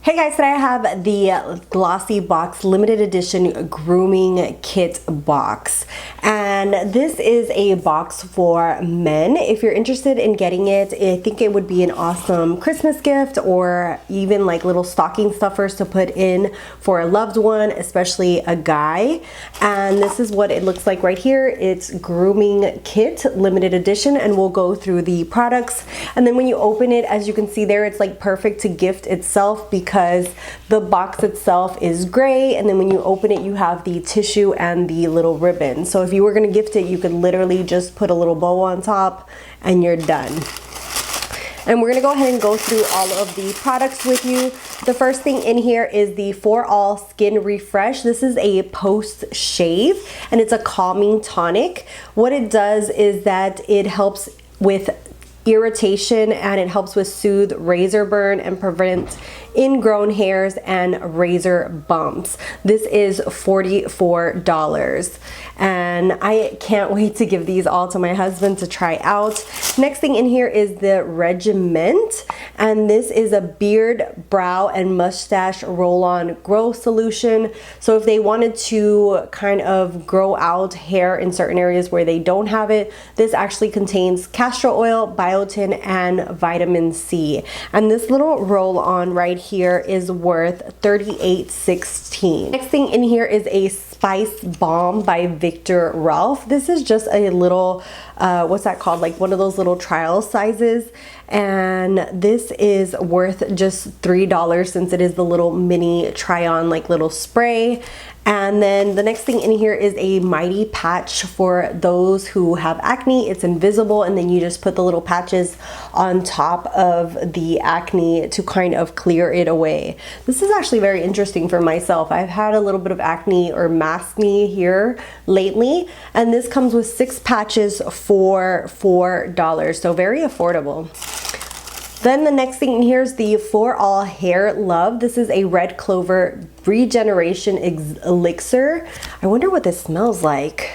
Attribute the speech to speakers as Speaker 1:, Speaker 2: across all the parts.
Speaker 1: Hey guys, today I have the Glossybox limited edition grooming kit box, and this is a box for men. If you're interested in getting it, I think it would be an awesome Christmas gift or even like little stocking stuffers to put in for a loved one, especially a guy. And this is what it looks like right here. It's grooming kit limited edition, and we'll go through the products. And then when you open it, as you can see there, it's like perfect to gift itself because the box itself is gray, and then when you open it you have the tissue and the little ribbon. So if you were going to gift it, you could literally just put a little bow on top and you're done. And we're going to go ahead and go through all of the products with you. The first thing in here is the For All Skin Refresh. This is a post shave and it's a calming tonic. What it does is that it helps with irritation and it helps with soothe razor burn and prevent ingrown hairs and razor bumps. This is $44 and I can't wait to give these all to my husband to try out. Next thing in here is the Regiment, and this is a beard, brow, and mustache roll-on grow solution. So if they wanted to kind of grow out hair in certain areas where they don't have it, this actually contains castor oil, biotin, and vitamin C. And this little roll-on right here is worth $38.16. Next thing in here is a Spice Balm by Victor Ralph. This is just a little, what's that called? Like one of those little trial sizes. And this is worth just $3 since it is the little mini try-on like little spray. And then the next thing in here is a Mighty Patch for those who have acne. It's invisible, and then you just put the little patches on top of the acne to kind of clear it away. This is actually very interesting for myself. I've had a little bit of acne or maskne here lately, and this comes with 6 patches for $4, so very affordable. Then the next thing in here is the For All Hair Love. This is a red clover regeneration elixir. I wonder what this smells like.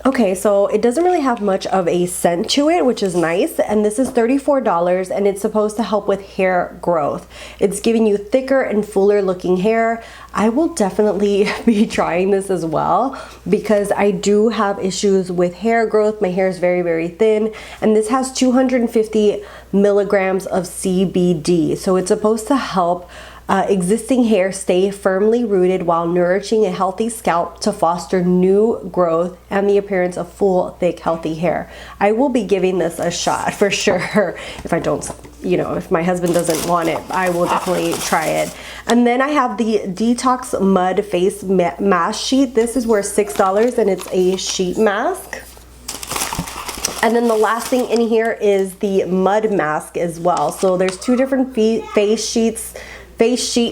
Speaker 1: Okay, so it doesn't really have much of a scent to it, which is nice. And this is $34, and it's supposed to help with hair growth. It's giving you thicker and fuller looking hair. I will definitely be trying this as well because I do have issues with hair growth. My hair is very, very thin, and this has 250 milligrams of CBD. So it's supposed to help existing hair stay firmly rooted while nourishing a healthy scalp to foster new growth and the appearance of full, thick, healthy hair. I will be giving this a shot for sure. If I don't, you know, if my husband doesn't want it, I will definitely try it. And then I have the Detox Mud Face Mask Sheet. This is worth $6 and it's a sheet mask. And then the last thing in here is the mud mask as well. So there's 2 different face sheet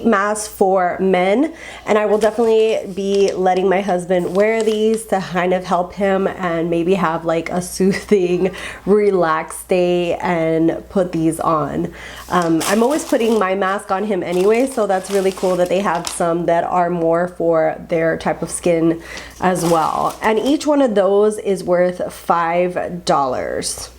Speaker 1: masks for men, and I will definitely be letting my husband wear these to kind of help him and maybe have like a soothing, relaxed day and put these on. I'm always putting my mask on him anyway, so that's really cool that they have some that are more for their type of skin as well. And each one of those is worth $5.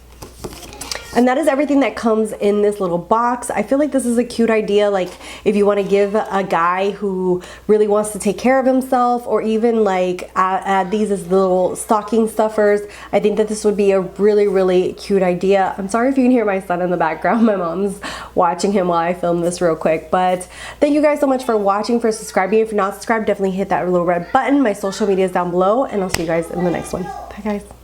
Speaker 1: And that is everything that comes in this little box. I feel like this is a cute idea, like if you want to give a guy who really wants to take care of himself, or even like add these as little stocking stuffers. I think that this would be a really, really cute idea. I'm sorry if you can hear my son in the background. My mom's watching him while I film this real quick. But thank you guys so much for watching, for subscribing. If you're not subscribed, definitely hit that little red button. My social media is down below, and I'll see you guys in the next one. Bye guys.